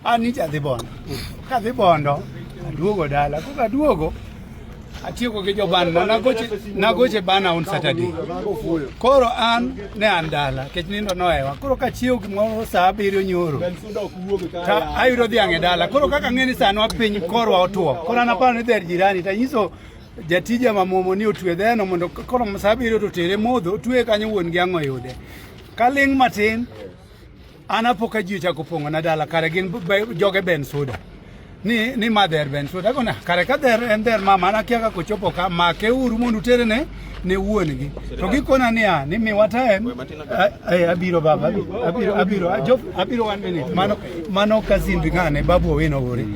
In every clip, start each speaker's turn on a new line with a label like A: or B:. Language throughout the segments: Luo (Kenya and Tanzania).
A: Anija dhi bondo. Ka dhi bondo, aduogo dala. Kuka duogo, atieko gi joban nagoche bana on Saturday. Koro an ne andala, kech nindo noewa. Koro ka chiew gimoro saa 7 nyoro. Ta ayudo dhiang' e dala. Koro kaka ng'eni sano piny korwa otuo. Koro an aparo ni dher jirani ta nyiso jatija mamomo ni otwe dheno mondo koro saa 7 to tere modho otwe kanyo wuon gi ang'o yude. Kaling' matin an apoka ji ochako pong'o na dala kare gin joge Bensuda. Ni madher Bensuda kona kare ka dher en dher mama ana kia kako chopo ka make uru mondo tere ne wuon gi. To gikona niya ni mi wataem abiro baba abiro 1 minute mano kazin ngane babu Owino ore.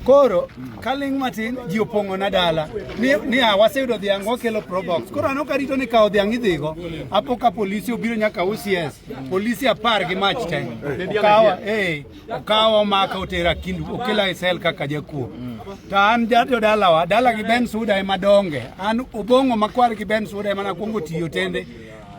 A: Koro kaling' matin ji opong'o na dala ni waseyudo dhiang' wakelo probox. Koro an ok arito ni kawo dhiang' idhigo apoka polisi obiro nyaka OCS polisi 10 gi mach te okawa maka otera kindu okela e sel kaka jakuo. To an jato dala gi Bensuda ema donge an obong'o makwar gi Bensuda ema nakwongo tiyo tende.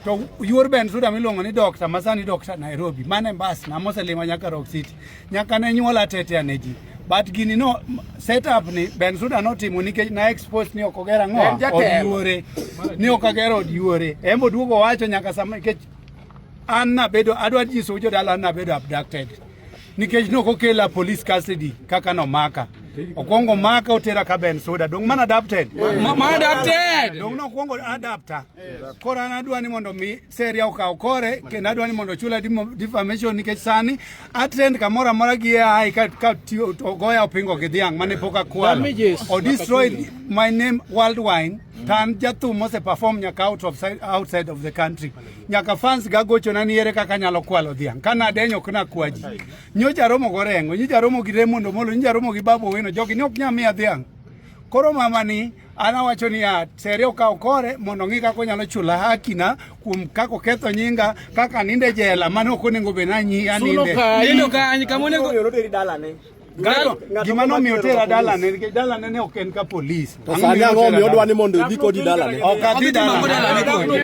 A: To yuor Bensuda miluongo ni Dr. Masani Dr. Nairobi mane mbas na moselima nyaka Rock City nyaka ne nyuola tete ane ji. But gini no setup ni Bensuda no timo nikech na expose ni okogera ng'o odiore ni okagero odiore embo duogo wacho nyaka sama nikech an nabedo adwa jiso jo dala nabedo abducted nikech no kokela police custody kaka no maka okongo maka otera ka Bensuda dong mana adapted dong no kongo adapter kora na dwa ni mondo mi seria okaw kore kendo adwa ni mondo chula defamation nikech sani attend kamora mora gi ai ka goya opingo gi dhiang' mane poka kwalo or destroy my name worldwide tan jatu mose perform nyaka outside of the country nyaka fans ga gocho na niere kaka nyalo kwalo dhiang' kana denyo kuna kwaji nyocha romo gorengo nyocha romo gi Remondo Molo nyocha romo gi Babu Owino jogi ni ok nyamia dhiang'. Koro mama ni ana wacho ni serio ka okore mondo ng'i kako nyalo chula hakina kuom kako ketho nyinga kaka ninde jela mane ok onego be na nyi aninde nindo ka kamone go yoro teri dala ne gima no mi otera dala ne ok en ka police
B: to sani ang'o mi odwa ni mondo idhi kodi dala ne
A: ok adhi dala